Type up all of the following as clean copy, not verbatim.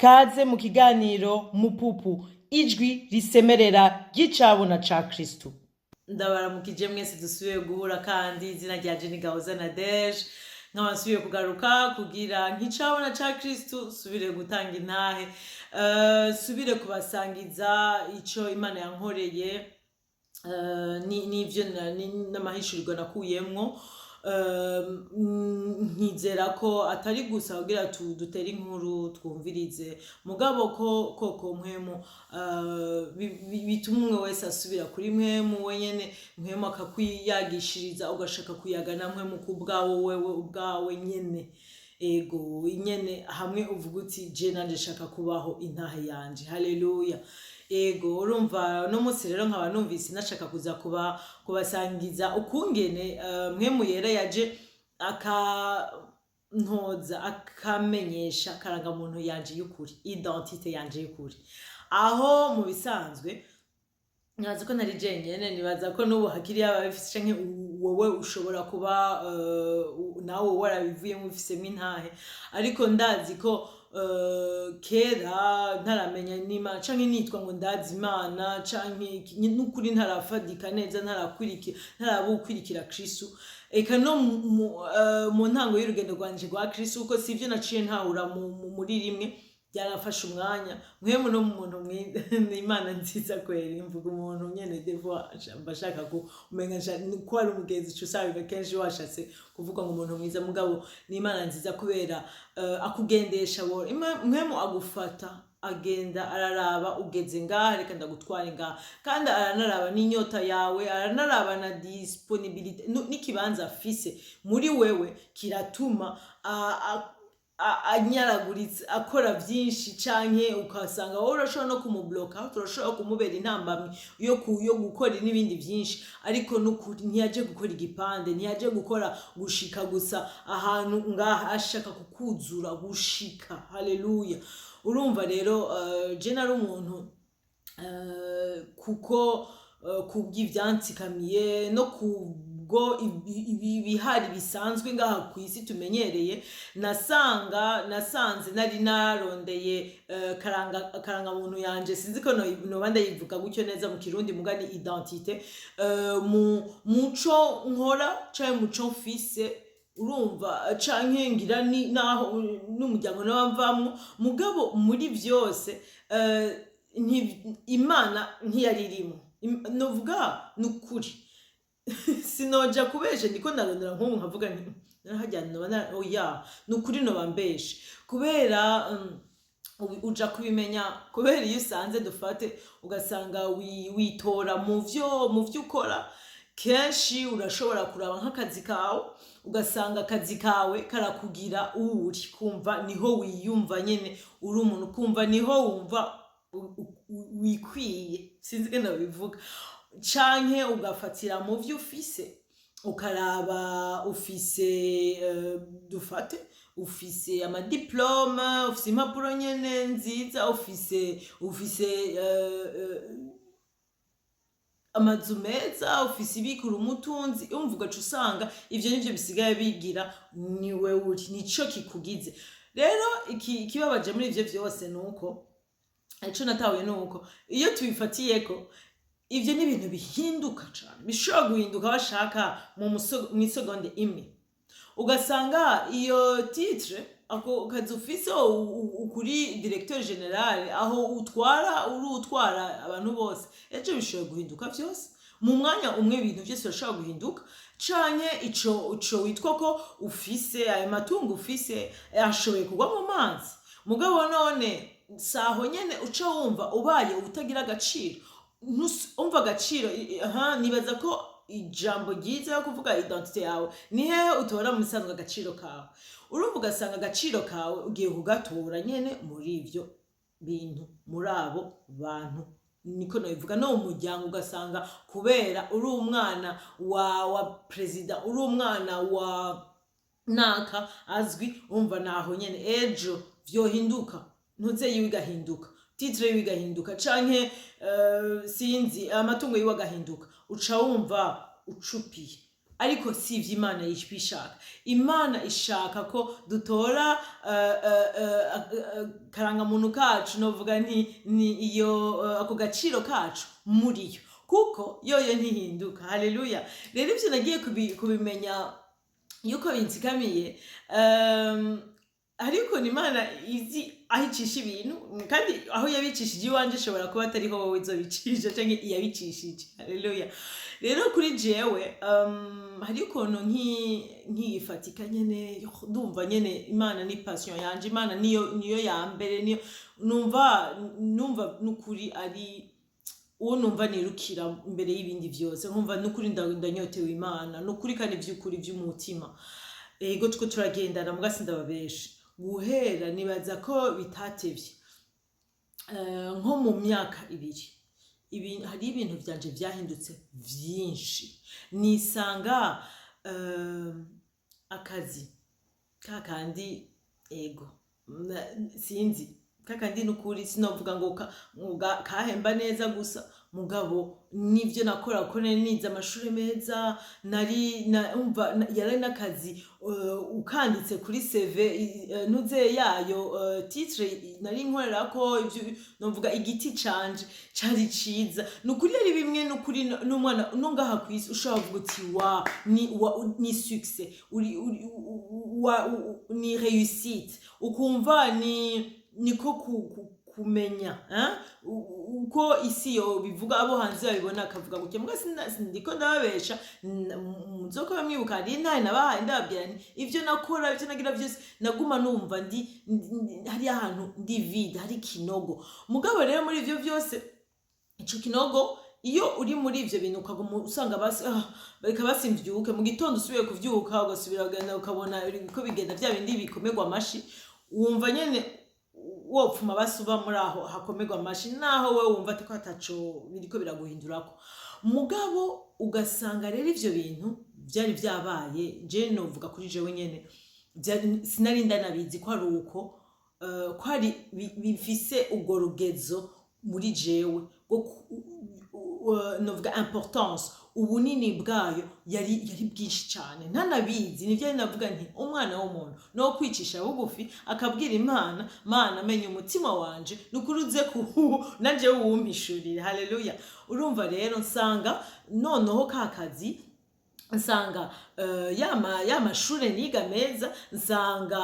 Kaze mu kiganiro Mupupu, ijwi risemerera ry'icabona ca Kristu. Ndabaramukije mwese dusubiye guhura kandi izina rya Jenny Gahoza Nadege nkabasubiye kugaruka kugira nk'icabona ca Kristu subire gutanga intahe, subire kubasangiza ico Imana yankoreye, n'ivyo n'amahishurirwa nakuyemwo. Nkizera ko atari gusa kugira dutere inkuru twumvirize mugabo ko mpwemu bituma umwe wese asubira kuri mpwemu wenyene, mpwemu akakwiyagishiriza ugashaka kuyagana mpwemu kubwawe wewe ubwawe nyene, ego nyene hamwe uvuga uti je nanje shaka kubaho intahe yanje. Haleluya. Ego urumva no munsi rero nkaba numvise nashaka kuza kubasangiza ukungene mpwemu yera yaje akantoza akamenyesha karanga muntu yanje y'ukuri, identite yanje y'ukuri. Aho mu bisanzwe nyaza ko nari jenyene, nibaza ko n'ubu hakiri abafise canke wowe ushobora kuba nawe warabivuyemo ufisemo intahe, ariko ndazi ko kera ntaramenya n'Imana canke nitwa ngo ndazi Imana canke n'ukuri ntarafadika neza, ntarabukwirikira Kristu. Eka no mu ntango y'urugendo rwanje rwa Kristu uko sivyo naciye ntahura muri rimwe, byarafashe umwanya. Mwemu no mu muntu Imana nziza kweri, mvuga umuntu nyene devo mbashaka kumenga ko ari umugenzi cusanga kenshi washatse kuvuga ngo umuntu mwiza, mugabo ni Imana nziza kubera akugendesha wowe. Mwemu agufata agenda araraba ugeze ngaha, reka ndagutware ngaha, kandi aranaraba n'inyota yawe, aranaraba na disponibility n'ikibanza afise muri wewe kiratuma anyaraguritse akora byinshi, canke ukasanga wowe urashobora no kumubloka, turashobora kumubera intambamyi yo gukora n'ibindi byinshi, ariko n'ukuri ntiyaje gukora igipande, ntiyaje gukora gushika gusa ahantu ngaha, ashaka kukuzura gushika. Haleluya. Urumva rero je nari umuntu kuko kubw'ivyansikamiye no kubwo ibihari bisanzwe ngaha kw'isi tumenyereye, nasanze nari narondeye karanga muntu yanje, sinzi ko noba ndayivuga gutyo neza mu Kirundi, mugani identite mu muco nkora canke muco mfise, urumva canke ngira naho n'umuryango n'abamvamwo, mugabo muri vyose Imana ntiyari irimo. Novuga nukuri sinoja kubeshe, ndiko ndarondera nk'ubu nkavuga nti narahajyana noba oya nukuri noba mbeshe, kubera uja kubimenya kubera iyo usanze dufate ugasanga witora mu vyo ukora. Kenshi urashobora kuraba nk'akazi kawe ugasanga akazi kawe karakugira uri kumva niho wiyumva nyene uri umuntu, kumva niho wumva wikwiye, sinzi ko ndabivuga. Canke ugafatira mu vyo ufise ukaraba ufise dufate ufise amadiplome, ufise impapuro nyene nziza, ufise amazu meza, ufise ibikura umutunzi, umva ugaca usanga ivyo nivyo bisigaye bigira niwe uri, nico kikugize. Rero ikibabaje muri ivyo vyose nuko ico natahuye nuko iyo tubifatiyeko ivyo ni ibintu bihinduka cane, bishobora guhinduka bashaka mu isegonde imwe, ugasanga iyo titre ako kazi ufise ukuri directeur general, aho utwara abantu bose, ejo bishobora guhinduka vyose mu mwanya umwe, ibintu vyose bishobora guhinduka. Canke ico witwa ko ufise ayo matungo ufise ashoboye kugwa mu mazi, mugabo none saho nyene uca wumva ubaye utagira agaciro, umva agaciro. Nibaza ko ijambo ryiza yo kuvuga identite yawe ni hehe utora mu bisanzwe agaciro kawe. Urumva ugasanga agaciro kawe ugiye kugatora nyene muri ivyo bintu, muri abo bantu, niko nabivuga. No mu muryango ugasanga kubera uri umwana wa president, uri umwana wa naka azwi, umva naho nyene ejo vyohinduka, ntuze yiwe igahinduka, titre yiwe igahinduka, canke sinzi amatungo yiwe agahinduka, uca wumva ucupiye. ariko si ivyo Imana ishaka. Imana ishaka ko dutora karangamuntu kacu, novuga ni iyo ako gaciro kacu muri yo, kuko yoyo ntihinduka. Haleluya. Rero ivyo nagiye kubimenya yuko binsikamiye, ariko ni Imana izi aho icisha ibintu, kandi aho yabicishije iwanje ishobora kuba atariho wowe izobicisha canke iyabicishije. Haleluya. Rero kuri jewe hari ukuntu nkiyifatika nyene, ndumva nyene Imana ni passion yanje, Imana niyo ya mbere, niyo numva nukuri ari uwo numva nirukira imbere y'ibindi vyose, nkumva nukuri ndanyotewe Imana nukuri, kandi vy'ukuri vy'umutima. Ego tuko turagendana mugasi ndababesha, guhera nibaza ko bitatevye nko mu myaka 2 hari ibintu vyanje vyahindutse vyinshi. Nisanga akazi kakandi, ego sinzi, kakandi nukuri sinovuga ngo kahemba neza gusa, mugabo nivyo nakora ko nize amashuri meza, yari nakazi ukanditse kuri CV nuze yayo titre nari nkorera ko ivyo, novuga igiti canje cari ciza nukuri. Ari bimwe nukuri n'umwana nungaha kwisi ushobora kuvuga uti ni success, ni réussite, ukumva niko kumenya uko isi yo bivuga, abo hanze babibona akavuga gutya. Mbwa ndiko ndababesha, muzoka bamwibuka ari ntaye nabahaye ndababwira nti ivyo nakora, ivyo nagira vyose naguma numva hari ahantu ndi vide, hari kinogo. Mugabo rero muri ivyo vyose, ico kinogo iyo uri muri ivyo bintu ukaguma usanga bareka basimvyuke, mu gitondo usubiye kuvyuka ugasubira kugenda ukabona ko bigenda vya bindi bikomerwa amashi, wumva nyene wopfuma basuba muri aho hakomerwa amashi, naho we wumva ati ko ataco biriko biraguhindurako. Mugabo ugasanga rero ivyo bintu vyari vyabaye, je novuga kuri jewe nyene sinari ndanabizi ko ari uko, ko ari bifise ubwo rugezo muri jewe, novuga importance, ubunini bwayo yari bwinshi cyane, ntanabizi. Nivyo navuga nti umwana w'umuntu no kwicisha bugufi akabwira Imana, Mana menye umutima wanje nukuruze nanje wumpishurire. Haleluya. Urumva rero nsanga noneho kakazi, nsanga y'amashure niga meza, nsanga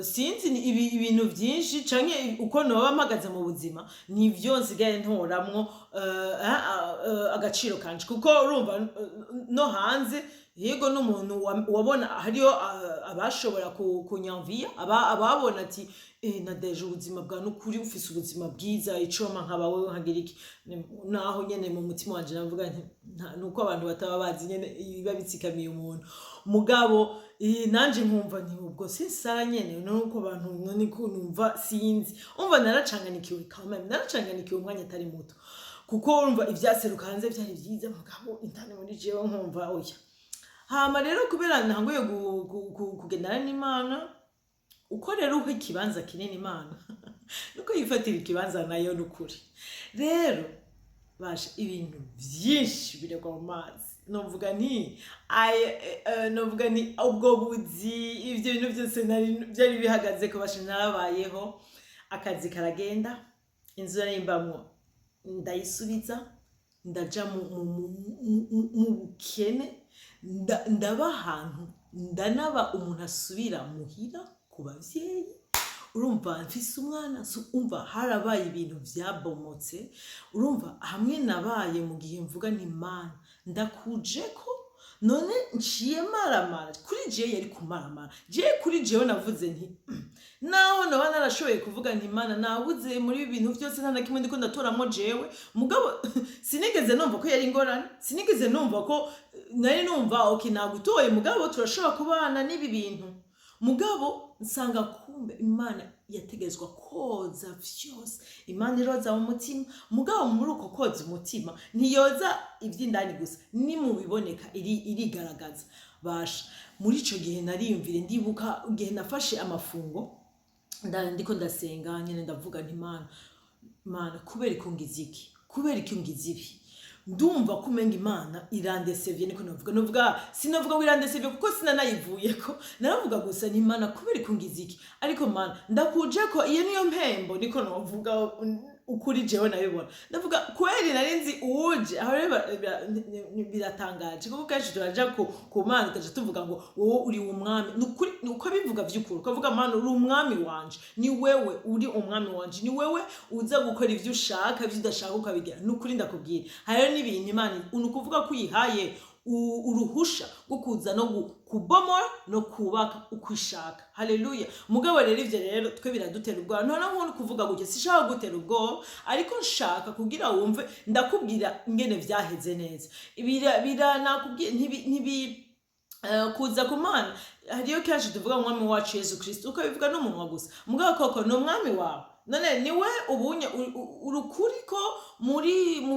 sinzi ibintu vyinshi canke uko noba mpagaze mu buzima, nivyo nsigaye ntoramwo agaciro kanje. Kuko urumva no hanze yego n'umuntu wabona hariyo abashobora kunyamvia, ababona ati Nadeje ubuzima bwa nukuri ufise ubuzima bwiza, icoma nkaba wewe nkagira iki, naho nyene mu mutima wanje navuga nti nuko abantu bataba bazi nyene biba bitsikamiye umuntu. Mugabo nanje nkumva nti ubwo sinsara nyene nuko abantu niko numva sinzi, umva naracanganikiwe kamwe, naracanganikiwe umwanya atari muto, kuko urumva ivyaseruka hanze byari vyiza, mugabo intane muri jewe nkumva oya. Hama rero kubera ntanguye kugendana n'Imana, uko rero uha ikibanza kinini Imana nuko yifatira ikibanza nayo nukuri. Rero basha ibintu vyinshi biregwa mu mazi, novuga nti ubwo buzi, ivyo bintu byose byari bihagaze ko basha narabayeho. Akazi karagenda, inzu narimbamwo ndayisubiza, ndaja mu bukene, ndaba ahantu ndanaba umuntu asubira muhira ku bavyeyi. Urumva mfise umwana, umva harabaye ibintu vyabomotse. Urumva hamwe nabaye mu gihe mvuga nti Mana ndakujeko, none nciye maramara. Kuri jewe yari kumaramara, kuri jewe navuze nti naho noba narashoboye kuvuga nti Mana nabuze muri ibintu vyose nta nakimwe ndiko ndatoramo jewe, mugabo sinigeze numva ko yari ingorane, sinigeze numva ko nari numva okay nagutoye, mugabo turashobora kubana n'ibi bintu. Mugabo nsanga kumbe Imana yategezwa koza vyose. Imana iroza mu mutima, mugabo muri uko koza umutima ntiyoza ivy'indani gusa, ni mu biboneka irigaragaza. Basha muri ico gihe nariyumvire, ndibuka gihe nafashe amafungo ndiko ndasenga nyene ndavuga nti Mana kubera ko ngize iki, kubera ko ngize ibi, ndumva kumenga imana irandesevye niko novuga sinavuga ngo irandesevye kuko sinanayivuyeko naravuga gusa ni imana kubera ikungiza iki ariko mana ndakuje ko iyo niyo mpembo niko novuga ukuri jewe nabibona ndavuga kweri narinzi uje aho biratangaje kuko kenshi turaja ku mana tukaje tuvuga ngo wowe uri umwami nukuri uko bivuga vy'ukuri ukavuga mana uri umwami wanje ni wewe uri umwami wanje ni wewe uza gukora ivyo ushaka ivyo udashaka ukabigira nukuri ndakubwira hayo n'ibintu imana unukuvuga ko uyihaye uruhusha rwo kuza no kubomora no kubaka ukwishaka haleluya mugabo rero ivyo rero twe biradutera ubwoba none nko kuvuga gutya sishaka gutera ubwoba ariko nshaka kugira wumve ndakubwira ingene vyaheze neza bira nakubwiye ntibi kuza ku mana hariyo kenshi tuvuga umwami wacu Yesu Kristo ukabivuga n'umunwa gusa mugabo koko ni umwami wawe none niwe ubunye urukuri ko mu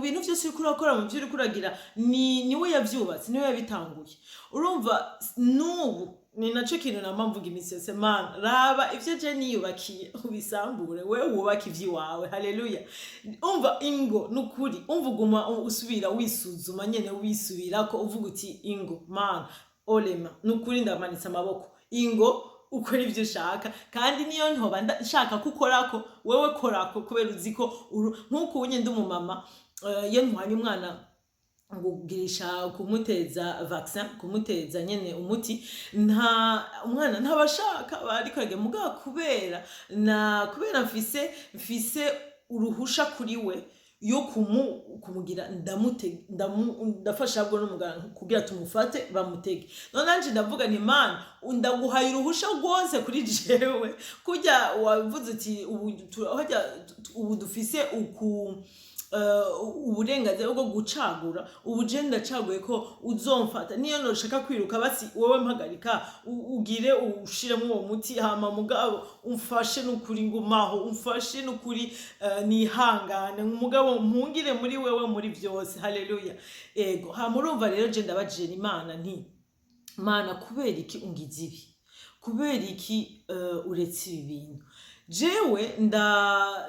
bintu byose uri kurakora mu byo uri kuragira niwe yavyubatse niwe yabitanguye urumva nubu ni naco kintu namamvuga iminsi yose mana raba ivyo je niyubakiye ubisambure we wubaka ivyiwawe haleluya umva ingo nukuri umva uguma usubira wisuzuma nyene wisubirako uvuga uti ingo mana olema nukuri ndamanitse amaboko ingo ukora ivyo ushaka kandi niyo ntoba nshaka kukorako wewe korako kubera uziko nkuko unye ndi umumama iyo ntwanye umwana ngugirisha kumuteza vaccin kumuteza nyene umuti umwana ntabashaka bari kwege muga kubera mfise uruhusha kuri we yo kumugira ndafasha bwo n'umuganga kugira tumufate bamutege none anje ndavuga nti mana ndaguhaye uruhusha rwose kuri jewe kujya wavuze uti ubu dufise uburenganzira bwo gucagura ubuje ndacaguye ko uzomfata niyo noshaka kwiruka basi wowe mpagarika ugire ushiremo uwo muti hama mugabo umfashe n'ukuri ngumaho umfashe n'ukuri nihangane mugabo mpungire muri wewe muri byose haleluya ego ha murumva rero je ndabajije imana nti mana kubera iki ungize ibi kubera iki uretse ibi bintu jewe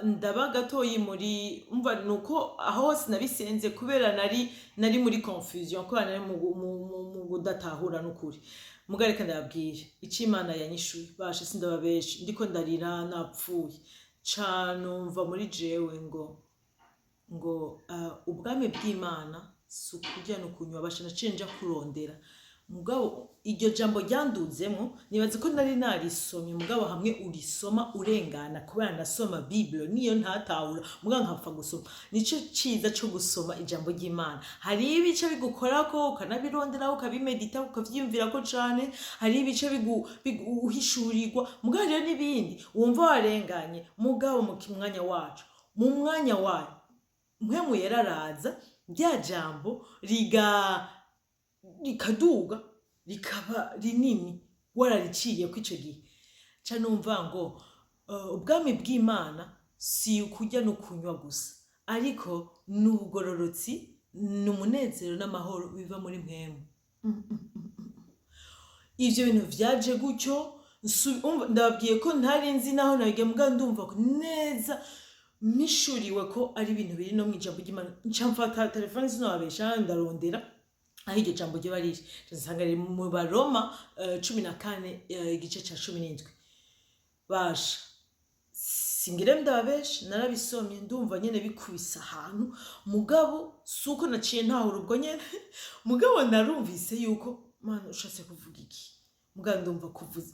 ndaba gatoyi muri umva nuko aho sinabisenze kubera nari muri confusion ko nari mu gudatahura n'ukuri mugareka ndababwire ici imana yanyishuye bashe sindababeshe ndiko ndarira napfuye canumva muri jewe ngo ubwami bw'Imana sukurya no kunywa bashe nacenja kurondera mugabo iryo jambo ryanduzemo nibaze ko nari narisomye mugabo hamwe urisoma urengana kubera nasoma Bible niyo ntatahura mugabo nkapfa gusoma nico ciza cyo gusoma ijambo ry'Imana hari ibice bigukorako ukanabirondera ukabimedita ukavyiyumvira ko cane hari ibice biguhishurirwa mugabo rero nibindi wumva warenganye mugabo mu kimwanya wacu mu mwanya wayo mpemu yararaza bya jambo rikaduga rikaba rinini warariciye ko ico gihe ca numva ngo ubwami bw'Imana si ukujya no kunywa gusa ariko n'ubugororotsi n'umunezero n'amahoro biva muri mpemu ivyo bintu vyaje gutyo ndababwiye ko ntari nzi naho nabige mbwa ndumva ko neza mishuriwe ko ari ibintu biri no mwijambo ry'Imana nca mfata telefone sinababesha ndarondera aho iryo jambo ryo barije nsanga riri mu Baroma 14 igice ca 17 basha singire ndababesha narabisomye ndumva nyene bikubisa ahantu mugabo suko naciye ntahura ubwo nyene mugabo narumvise yuko mana ushatse kuvuga iki mugabo ndumva kuvuza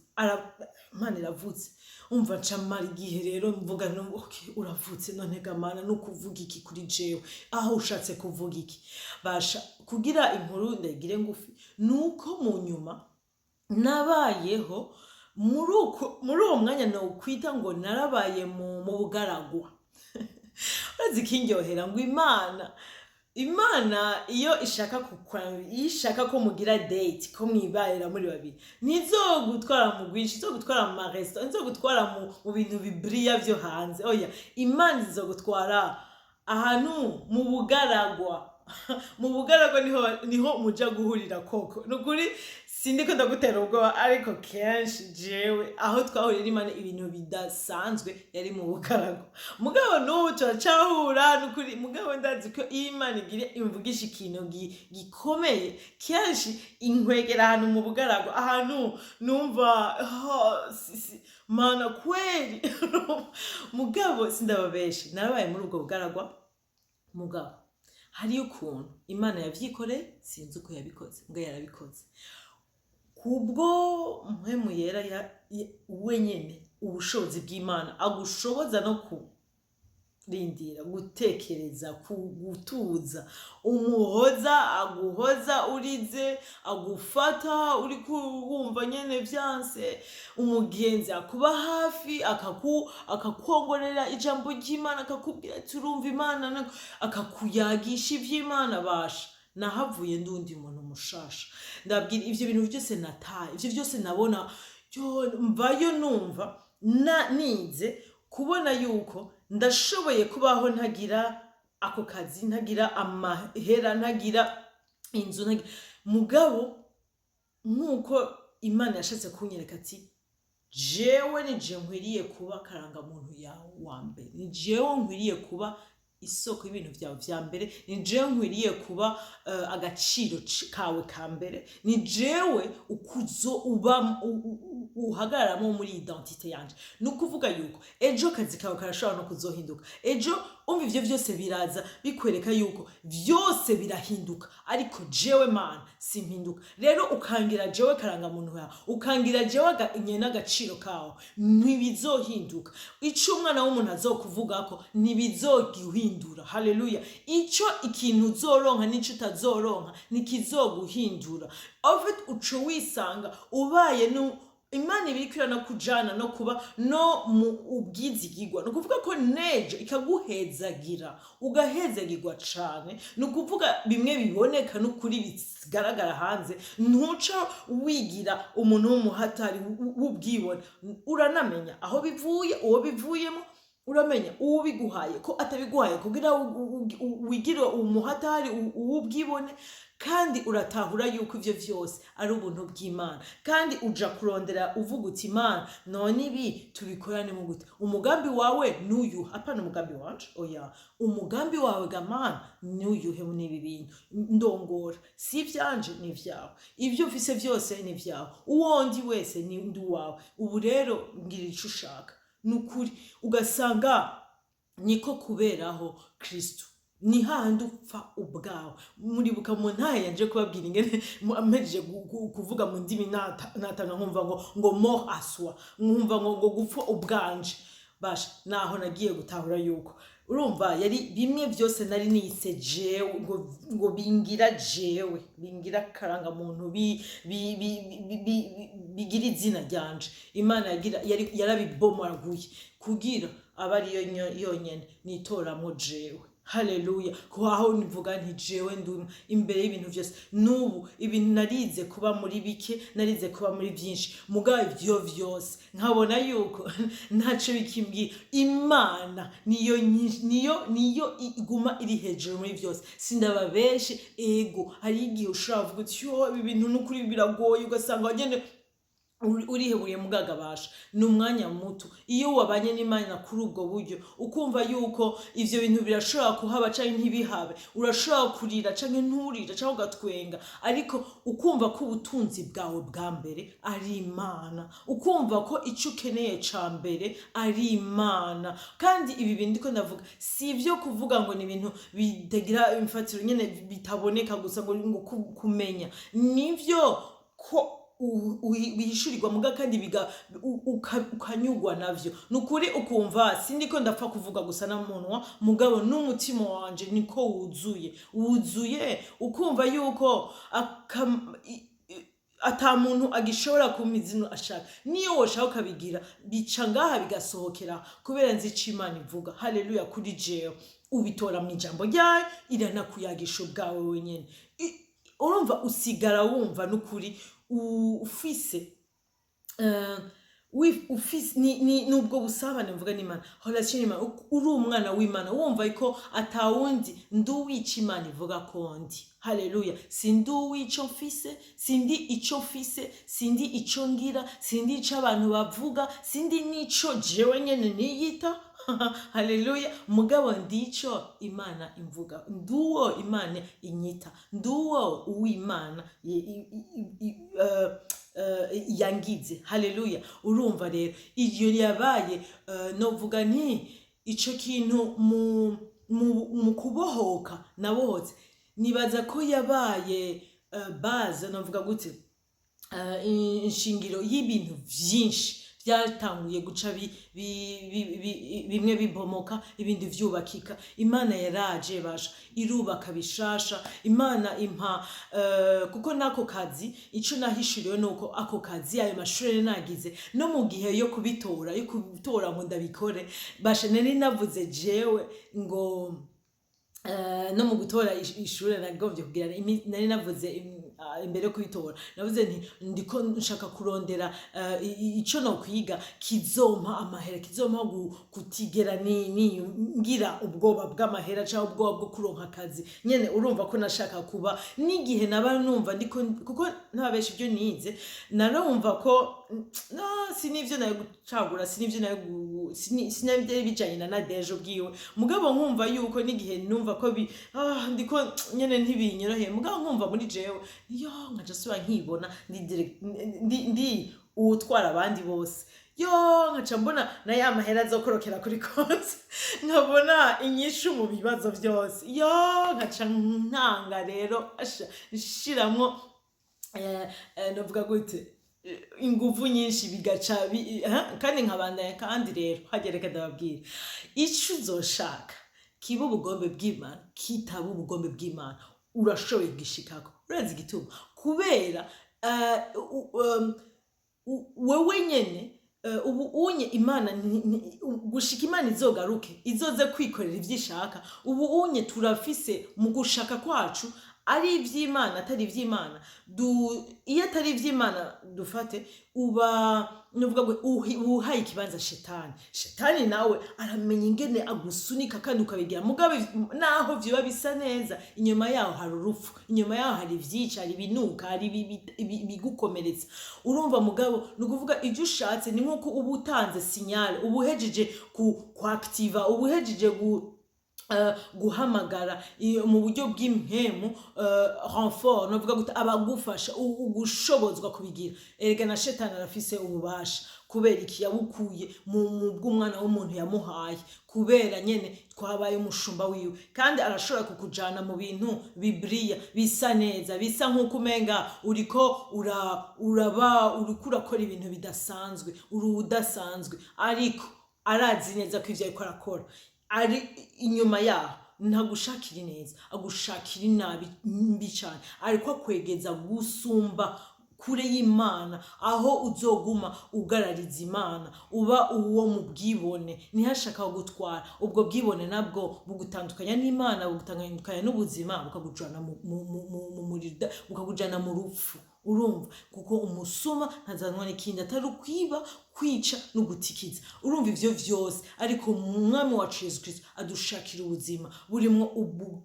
mana iravutse umva ncamara igihe rero mvuga no okay uravutse none gamana no kuvuga iki kuri jewe aho ushatse kuvuga iki basha kugira inkuru ndagire ngufi nuko mu nyuma nabayeho muri uwo mwanya no kwita ngo narabaye mu bugaragwa urazi kindyohera ngo Imana iyo ishaka ko mugira date ko mwibarira muri babiri nizogutwara mu gwishi izogutwara mu maresto izogutwara mu bintu bibriya byo hanze oya Imana izogutwara ahantu mu bugaragwa mu bugaragwa niho muja guhurira koko nukuri sindiko ndagutera ubwoba ariko kenshi jewe aho twahurira n'Imana ibintu bidasanzwe yari mu bugaragwa mugabo n'ubu turacahura nukuri mugabo ndazi ko Imana igire imvugisha ikintu gikomeye kenshi inkwegera ahantu mu bugaragwa ahantu numva mana kweli mugabo sindababeshe narabaye muri ubwo bugaragwa mugabo hariyo ukuntu Imana yavyikoreye sinzi uko yabikoze mbwa yarabikoze kubwo mpwemu yera wenyene ubushobozi bw'Imana agushoboza no kurindira gutekereza gutuza umuhoza aguhoza urize agufata uri kumva nyene vyanse umugenzi akuba hafi akakwongorera ijambo ry'Imana akakubwira turumva Imana akakuyagisha ivy'Imana basha nahavuye ndundi muntu mushasha ndabwira ivyo bintu byose nataye ivyo byose nabona mvayo numva nize kubona yuko ndashoboye kubaho ntagira ako kazi ntagira amahera ntagira inzu mugabo nkuko Imana yashatse kunyereka ati jewe ni je nkwiriye kuba karanga muntu yawe wa mbere ni jewe nkwiriye kuba isoko y'ibintu byawe vya mbere ni jewe nkwiriye kuba agaciro kawe ka mbere ni jewe ukuzo uba uhagararamo muri identite yanje nukuvuga yuko ejo kazi kawe karashobora no kuzohinduka ejo umva ivyo vyose biraza bikwereka yuko vyose birahinduka ariko jewe Mana simpinduka rero ukangira jewe karanga muntu yawe ukangira jewe nyene agaciro kawe ntibizohinduka ico umwana w'umuntu azokuvugako ntibizoguhindura haleluya ico ikintu uzoronka n'ico utazoronka nikizoguhindura ofet uco wisanga ubaye Imana ibirikira no kujana no kuba no mu ubwizigirwa no kuvuga ko nejo ikaguhezagira ugahezagirwa cane no kuvuga bimwe biboneka no kuri bigaragara hanze ntuca wigira umuntu w'umuhatari w'ubwibone uranamenya aho bivuye uwo bivuyemo uramenya uwo biguhaye ko atabiguhaye kugira wigire umuhatari uwubwibone kandi uratahura yuko ivyo vyose ari ubuntu bw'Imana kandi uja kurondera uvuga uti Imana none ibi tubikorane mu gute umugambi wawe nuyu apana umugambi wanje oya umugambi wawe gamana nuyuhe n'ibi bintu ndongora si vyanje ni vyawe ivyo mfise vyose ni vyawe uwondi wese ni nduwawe ubu rero ngira ico ushaka nukuri ugasanga niko kuberaho Kristo ni handi upfa ubwawe muribuka mu ntahe yanje kubabwira ingene ameje kuvuga mu ndimi natanga nkumva ngo mort à soi nkumva ngo gupfa ubwanje basha naho nagiye gutahura yuko urumva yari bimwe byose nari nise jewe ngo bingira jewe bingira karanga muntu bigira izina ryanje Imana yarabibomaguye kugira abari yonyene nitoramo jewe haleluya kuhaho nivuga nti jewe ndumwe imbere y'ibintu byose nubu ibintu narize kuba muri bike narize kuba muri byinshi mugabe ivyo vyose nkabona yuko ntaco bikimbwira Imana niyo iguma iri hejuru muri byose sindababeshe ego hari igihe ushobora kuvuga uti yo ibi bintu n'ukuri biragoye ugasanga wagende uriheburiye mugagabasha n'umwanya muto iyo wabanye n'Imana kuri ubwo buryo ukumva yuko ivyo bintu birashobora kuhaba canke ntibihabe urashobora kurira canke nturira canke ugatwenga ariko ukumva ko ubutunzi bwawe bwa mbere ari Imana ukumva ko ico ukeneye ca mbere ari Imana kandi ibi bintu ndiko ndavuga si ivyo kuvuga ngo ni ibintu bitagira imfatiro nyene bitaboneka gusa ngo kumenya nivyo ko uhishurirwa muga kandi ukanyugwa navyo nukuri ukumva sindiko ndapfa kuvuga gusa na munwa mugabo n'umutima wanje niko wuzuye ukumva yuko ata muntu agishobora kumizino ashaka niyo woshaka kabigira bica ngaha bigasohokera kubera nzi Imana ivuga haleluya kuri jewe ubitora mu ijambo ryayo iranakuyagisha ubwawe wenyene urumva usigara wumva nukuri ufise ufise nubwo busabane mvuga n'Imana, relation n'Imana, uri umwana w'Imana wumva ko atawundi nduwica Imana ivuga ko ndi. Haleluya. Sindi uwico mfise, sindi ico mfise, sindi ico ngira, sindi ico abantu bavuga, sindi nico jewe nyene niyita. Haleluya. Mugabo ndico Imana imvuga, nduwo Imana inyita, nduwo uw'Imana yangize. Haleluya. Urumva rero iyo yabaye novuga nti ico kintu mu kubohoka nabohotse, nibaza ko yabaye base novuga gute inshingiro y'ibintu vyinshi byatanguye guca bimwe bibomoka ibindi vyubakika. Imana yaraje basha irubaka bishasha. Imana impa kuko nako kazi ico nahishuriwe nuko ako kazi ayo mashuri nagize no mu gihe yo kubitora ngo ndabikore basha nari navuze jewe ngo no mu gutora ishure nagovye kugira nari navuze imbere yo kubitora navuze nti ndiko nshaka kurondera ico no kwiga kizompa amahera, kizompa kutigera ngira ubwoba bw'amahera cyangwa ubwoba bwo kuronka akazi nyene. Urumva ko nashaka kuba n'igihe naba numva ndiko kuko ntabesha ibyo nize narumva ko sinivyo nayo gucagura, sinivyo nayo sinavyo bijanye na Nadeje ubwiwe, mugabo nkumva yuko n'igihe numva ko ndiko nyene ntibinyoroheye, mugabo nkumva muri jewe yo nkaja suba nkibona ndi utwara abandi bose, yo nkaca mbona na ya mahera azokorokera kuri konti, nkabona inyishu mu bibazo byose, yo nkaca ntanga rero shiramwo novuga gute inguvu nyinshi bigaca kandi nkabandanya. Kandi rero hagereka ndababwira ico uzoshaka kiba ubugombe bw'Imana kitaba ubugombe bw'Imana urashoboye gishikako. Urazi igituma? Kubera wewe nyene ubu unye Imana gushika Imana izogaruke izoze kwikorera ivyishaka. Ubu unye turafise mu gushaka kwacu ari ivy'Imana atari ivy'Imana. Iyo atari ivy'Imana dufate uba nuvuga ngo uhaye ikibanza shetani nawe aramenya ingene agusunika kandi ukabigira, mugabe naho vyoba bisa neza inyuma yaho hari urupfu, inyuma yaho hari ivyica, hari ibinuka, hari bigukomeretsa. Urumva mugabo nukuvuga ivyo ushatse ni nkuko uba utanze signal, ubuhejeje kuactiva, ubuhejeje guhamagara mu buryo bw'impemu renfort novuga gute abagufasha ugushobozwa kubigira. Erega na shetani arafise ububasha kubera iki yabukuye mu bw'umwana w'umuntu yamuhaye, kubera nyene twabaye umushumba wiwe, kandi arashobora kukujana mu bintu bibriya bisa neza, bisa nkuko umenga uriko urakora ibintu bidasanzwe, udasanzwe, ariko arazi neza ko ivyo ariko arakora ari inyuma yaho ntagushakira neza, agushakira inabi mbi cyane, ariko akwegeza gusumba kure y'Imana, aho uzoguma ugarariza Imana, uba uwo mu bwibone ntihashaka gutwara. Ubwo bwibone nabwo bugutandukanya n'Imana, bugutandukanya n'ubuzima, bukagujana mu murida, bukagujana mu rupfu. Urumva kuko umusuma ntazanwa n'ikindi atari ukwiba, kwica no gutikiza. Urumva ivyo vyose, ariko umwami wacu Yesu Kristo adushakira ubuzima burimwo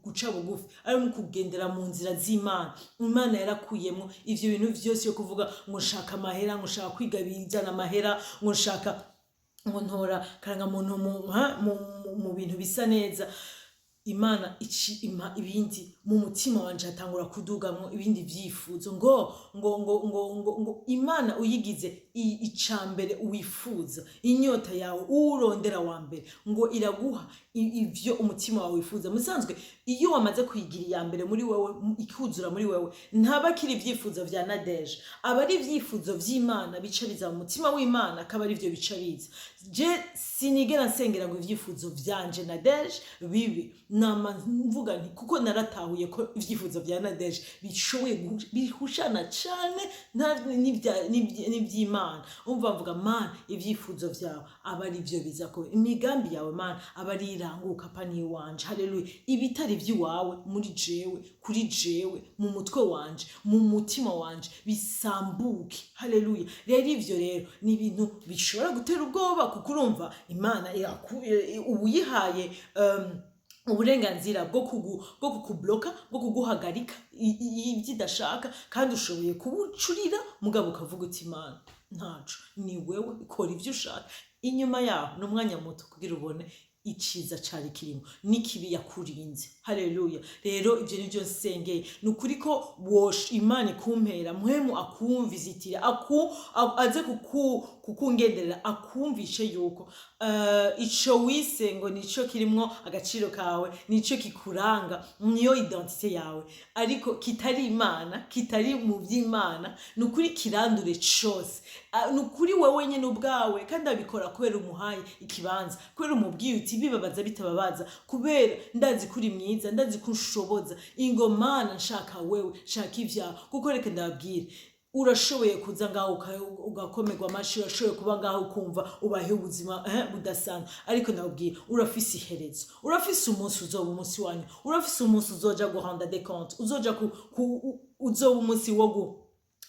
guca bugufi, arimo kugendera mu nzira z'Imana. Imana yarakuyemwo ivyo bintu vyose yo kuvuga ngo nshaka amahera, ngo nshaka kwiga bizana amahera, ngo nshaka ngo ntora karanga muntu mu bintu bisa neza. Imana impa ibindi mu mutima wanje hatangura kudugamwo ibindi vyifuzo ngo Imana uyigize icambere uwifuza, inyota yawe urondera wa mbere ngo iraguha ivyo umutima wawe wifuza. Musanzwe iyo wamaze kuyigira iya mbere muri wewe ikuzura muri wewe, ntaba kiri ivyifuzo vya Nadeje, aba ari ivyifuzo vy'Imana bica biza mu mutima w'Imana, akaba ari vyo bica biza. Je sinigera nsengera ngo ivyifuzo vyanje Nadeje bibi, nama mvuga nti kuko naratahuye natahuye ko ivyifuzo vya Nadeje bishoboye bihushana cane n'ivy'Imana. Umva mvuga mana ivyifuzo vyawe aba ari vyo bizako, imigambi yawe mana aba ari iranguka pani wanje. Haleluya. Ibitari vy'iwawe muri jewe, kuri jewe, mu mutwe wanje, mu mutima wanje bisambuke. Haleluya. Rero ivyo rero ni ibintu bishobora gutera ubwoba, kuko urumva Imana ubuyihaye uburenganzira bwo kukubloka, bwo kuguhagarika ivyidashaka, kandi ushoboye kubucurira mugabo ukavuga uti Imana ntaco, ni wewe ikora ivyo ushaka. Inyuma yaho n'umwanya muto kugira ubone iciza cari kirimo n'ikibi yakurinze. Haleluya. Rero ivyo nivyo nsengeye, nukuri ko Imana ikumpera muhemu akumvizitire, aze kukungenderera, akumvishe yuko ico wise ngo nico kirimwo agaciro kawe, nico kikuranga, niyo identite yawe, ariko kitari Imana, kitari mu vy'Imana, nukuri kirandure cose. Nukuri wewe nyene ubwawe, kandi abikora kubera umuhaye ikibanza, kubera umubwiye uti bibabaza bitababaza, kubera ndazi kuri mwiza, ndazi kunshoboza. Ingo Mana nshaka wewe, shaka ivyawe, kuko reka ndababwire, urashoboye kuza ngaho ugakomerwa amashi, urashoboye kuba ngaho ukumva ubahe ubuzima budasanzwe, ariko ndababwira urafise iherezo, urafise umunsi uzoba umunsi wanyu, urafise umunsi uzoja guhanda des comptes, uzoja uzoba umunsi wo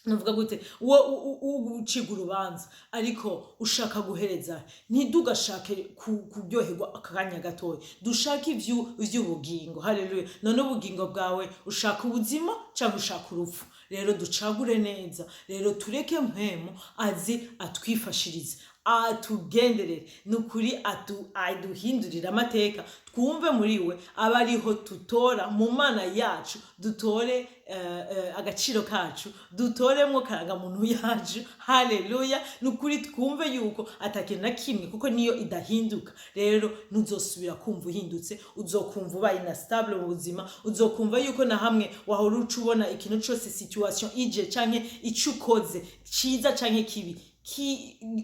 navuga gute uguciga urubanza, ariko ushaka guhereza. Ntidugashake kuryoherwa akanya gatoya, dushake ivy'ubugingo. Haleluya. None ubugingo bwawe ushaka ubuzima cyangwa ushaka urupfu? Rero ducagure neza. Rero tureke mpemu azi atwifashirize, atugenderere, nukuri aduhindurira amateka, twumve muri we aba ariho tutora mu Mana yacu, dutore agaciro kacu, dutoremwo karangamuntu yacu. Haleluya. Nukuri twumve yuko atakintu na kimwe, kuko niyo idahinduka. Rero ntuzosubira kumva uhindutse, uzokumva ubaye instable mu buzima, uzokumva yuko na hamwe wahora ucubona ikintu cose situation ije canke ico ukoze ciza canke kibi,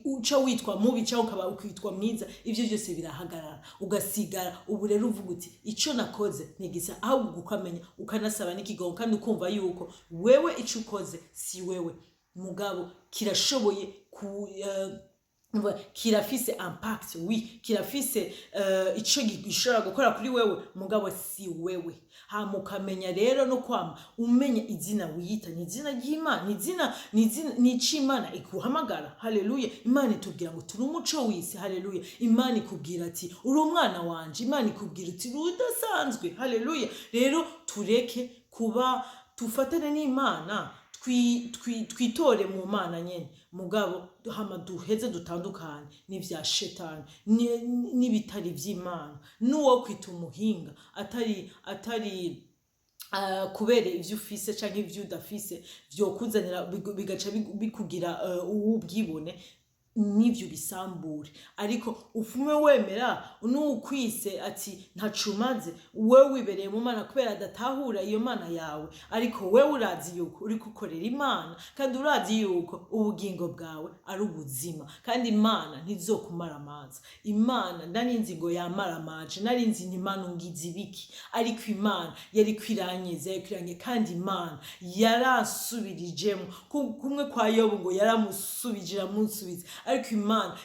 uca witwa mubi cyangwa ukaba ukwitwa mwiza, ivyo byose birahagarara, ugasigara ubu rero uvuga uti ico nakoze nigisa, ahubwo gukamenya ukanasaba n'ikigongo, kandi ukumva yuko wewe ico ukoze si wewe mugabo kirashoboye kirafise impact, oui, kirafise ico gishobora gukora kuri wewe mugabo si wewe. Mukamenya rero no kwama umenya izina wiyita, ni izina ry'Imana, ni ic'Imana ikuhamagara. Haleluya. Imana itubwira ngo turi umuco w'isi. Haleluya. Imana ikubwira ati uri umwana wanje, Imana ikubwira ati rudasanzwe. Haleluya. Rero tureke kuba tufatane n'Imana, twitore mu Mana nyene, mugabo hama duheze dutandukane n'ivya shetani, n'ibitari vy'Imana, n'uwo kwita umuhinga atari kubere ivyo ufise canke ivyo udafise vyokuzanira bigaca bikugira uwubwibone, n'ivyo bisambure. Ariko ufume wemera n'ukwise ati ntacumaze, wewe wibereye mu Mana kubera adatahura iyo Mana yawe, ariko wewe urazi yuko uri gukorera Imana, kandi urazi yuko ubugingo bwawe ari ubuzima, kandi Imana ntizokumara amazi. Imana ndarinzi ngo yamara amaje, narinzi Imana ungize ibiki, ariko Imana yari kwiranyeza, kandi Imana yarasubirijemo, kumwe kwa Yobu ngo yaramusubije amunsubiza, ariko Imana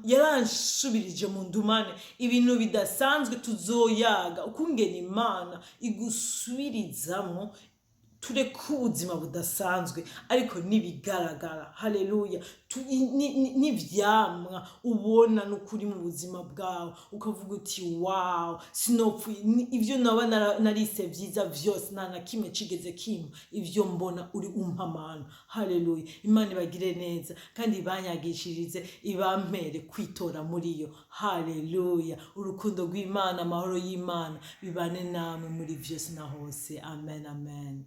yaransubirije mu ndumane. Ibintu bidasanzwe tuzoyaga ukungena Imana igusubirizamo, tureke ubuzima budasanzwe ariko nibigaragara. Haleluya. Nivyamwa ubona n'ukuri mu buzima bwawe, ukavuga uti wow, sinopfu ivyo naba narise vyiza vyose nta na kimwe cigeze kimwe, ivyo mbona uri umpamana. Haleluya. Imana ibagire neza kandi ibanyagishirize, ibampere kwitora muri yo. Haleluya. Urukundo rw'Imana, amahoro y'Imana bibane namwe muri vyose na hose. Amen, amen.